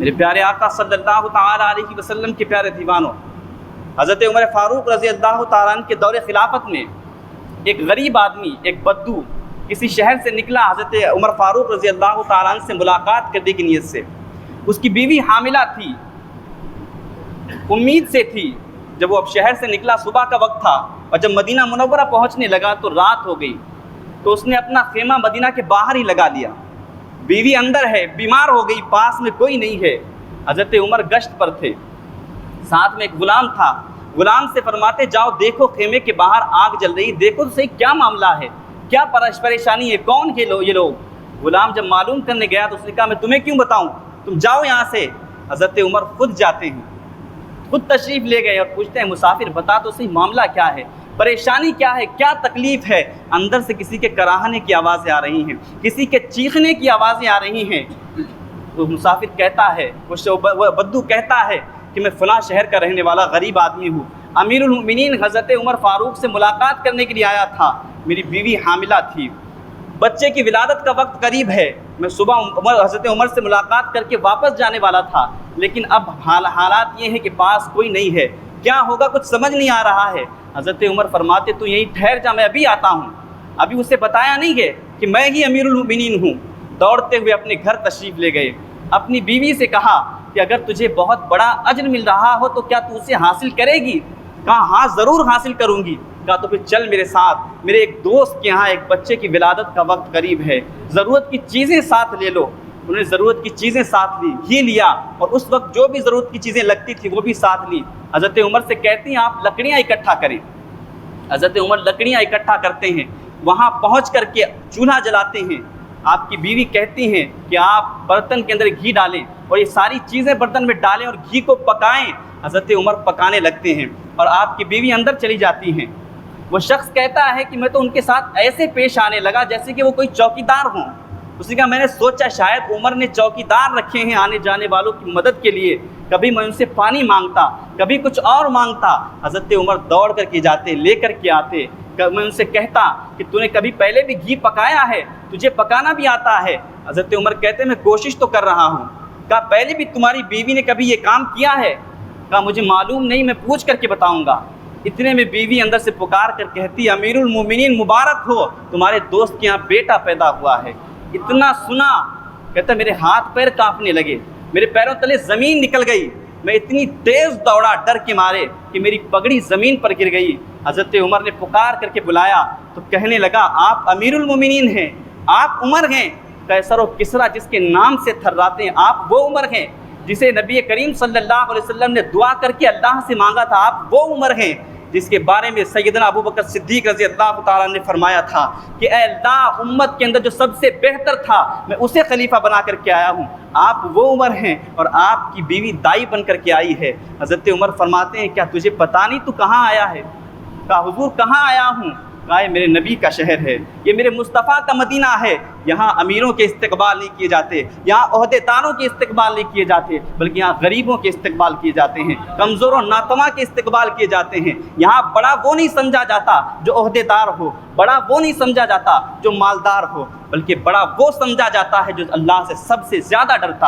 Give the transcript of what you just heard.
میرے پیارے آقا صلی اللہ تعالیٰ علیہ وسلم کے پیارے دیوانوں، حضرت عمر فاروق رضی اللہ تعالیٰ عنہ کے دور خلافت میں ایک غریب آدمی، ایک بدو کسی شہر سے نکلا حضرت عمر فاروق رضی اللہ تعالیٰ عنہ سے ملاقات کرنے کی نیت سے۔ اس کی بیوی حاملہ تھی، امید سے تھی۔ جب وہ اب شہر سے نکلا، صبح کا وقت تھا، اور جب مدینہ منورہ پہنچنے لگا تو رات ہو گئی، تو اس نے اپنا خیمہ مدینہ کے باہر ہی لگا لیا۔ بیوی اندر ہے، بیمار ہو گئی، پاس میں کوئی نہیں ہے۔ حضرت عمر گشت پر تھے، ساتھ میں ایک غلام تھا۔ غلام سے فرماتے جاؤ دیکھو خیمے کے باہر آگ جل رہی، دیکھو تو صحیح کیا معاملہ ہے، کیا پریشانی ہے، کون یہ لوگ۔ غلام جب معلوم کرنے گیا تو اس نے کہا میں تمہیں کیوں بتاؤں، تم جاؤ یہاں سے۔ حضرت عمر خود جاتے ہیں، خود تشریف لے گئے اور پوچھتے ہیں مسافر بتا تو صحیح معاملہ کیا ہے، پریشانی کیا ہے، کیا تکلیف ہے۔ اندر سے کسی کے کراہنے کی آوازیں آ رہی ہیں، کسی کے چیخنے کی آوازیں آ رہی ہیں۔ تو مسافر کہتا ہے، وہ بدو کہتا ہے کہ میں فلاں شہر کا رہنے والا غریب آدمی ہوں، امیر المؤمنین حضرت عمر فاروق سے ملاقات کرنے کے لیے آیا تھا، میری بیوی حاملہ تھی، بچے کی ولادت کا وقت قریب ہے، میں صبح حضرت عمر سے ملاقات کر کے واپس جانے والا تھا، لیکن اب حالات یہ ہیں کہ پاس کوئی نہیں ہے، کیا ہوگا کچھ سمجھ نہیں آ رہا ہے۔ حضرت عمر فرماتے تو یہیں ٹھہر جا، میں ابھی آتا ہوں۔ ابھی اسے بتایا نہیں ہے کہ میں ہی امیر المؤمنین ہوں۔ دوڑتے ہوئے اپنے گھر تشریف لے گئے، اپنی بیوی سے کہا کہ اگر تجھے بہت بڑا اجر مل رہا ہو تو کیا تو اسے حاصل کرے گی؟ کہا ہاں ضرور حاصل کروں گی۔ کہا تو پھر چل میرے ساتھ، میرے ایک دوست کے یہاں ایک بچے کی ولادت کا وقت قریب ہے، ضرورت کی چیزیں ساتھ لے لو۔ انہوں نے ضرورت کی چیزیں ساتھ لی لیا، اور اس وقت جو بھی ضرورت کی چیزیں لگتی تھی وہ بھی ساتھ لی۔ حضرت عمر سے کہتی ہیں آپ لکڑیاں اکٹھا کریں۔ حضرت عمر لکڑیاں اکٹھا کرتے ہیں، وہاں پہنچ کر کے چولہا جلاتے ہیں۔ آپ کی بیوی کہتی ہیں کہ آپ برتن کے اندر گھی ڈالیں اور یہ ساری چیزیں برتن میں ڈالیں اور گھی کو پکائیں۔ حضرت عمر پکانے لگتے ہیں اور آپ کی بیوی اندر چلی جاتی ہیں۔ وہ شخص کہتا ہے کہ میں تو ان کے ساتھ ایسے پیش آنے لگا جیسے کہ وہ کوئی چوکیدار ہوں۔ اس نے کہا میں نے سوچا شاید عمر نے چوکیدار رکھے ہیں آنے جانے والوں کی مدد کے لیے، کبھی میں ان سے پانی مانگتا، کبھی کچھ اور مانگتا۔ حضرت عمر دوڑ کر کے جاتے، لے کر کے آتے، میں ان سے کہتا کہ تو نے کبھی پہلے بھی گھی پکایا ہے، تجھے پکانا بھی آتا ہے؟ حضرت عمر کہتے میں کوشش تو کر رہا ہوں۔ کہا پہلے بھی تمہاری بیوی نے کبھی یہ کام کیا ہے؟ کہا مجھے معلوم نہیں، میں پوچھ کر کے بتاؤں گا۔ اتنے میں بیوی اندر سے پکار کر کہتی امیر المومنین مبارک ہو، تمہارے دوست کے یہاں بیٹا پیدا ہوا ہے۔ اتنا سنا کہتا میرے ہاتھ پیر کانپنے لگے، میرے پیروں تلے زمین نکل گئی، میں اتنی تیز دوڑا ڈر کے مارے کہ میری پگڑی زمین پر گر گئی۔ حضرت عمر نے پکار کر کے بلایا تو کہنے لگا آپ امیر المومنین ہیں، آپ عمر ہیں، قیصر و کسریٰ جس کے نام سے تھراتے ہیں، آپ وہ عمر ہیں جسے نبی کریم صلی اللہ علیہ وسلم نے دعا کر کے اللہ سے مانگا تھا، آپ وہ عمر ہیں جس کے بارے میں سیدنا ابوبکر صدیق رضی اللہ تعالیٰ نے فرمایا تھا کہ اے اللہ امت کے اندر جو سب سے بہتر تھا میں اسے خلیفہ بنا کر کے آیا ہوں، آپ وہ عمر ہیں اور آپ کی بیوی دائی بن کر کے آئی ہے۔ حضرت عمر فرماتے ہیں کیا تجھے پتہ نہیں تو کہاں آیا ہے؟ کہا حضور کہاں آیا ہوں؟ کہا یہ میرے نبی کا شہر ہے، یہ میرے مصطفیٰ کا مدینہ ہے، یہاں امیروں کے استقبال نہیں کیے جاتے، یہاں عہدے داروں کے استقبال نہیں کیے جاتے، بلکہ یہاں غریبوں کے استقبال کیے جاتے ہیں، کمزور و ناتواں کے استقبال کیے جاتے ہیں۔ یہاں بڑا وہ نہیں سمجھا جاتا جو عہدے دار ہو، بڑا وہ نہیں سمجھا جاتا جو مالدار ہو، بلکہ بڑا وہ سمجھا جاتا ہے جو اللہ سے سب سے زیادہ ڈرتا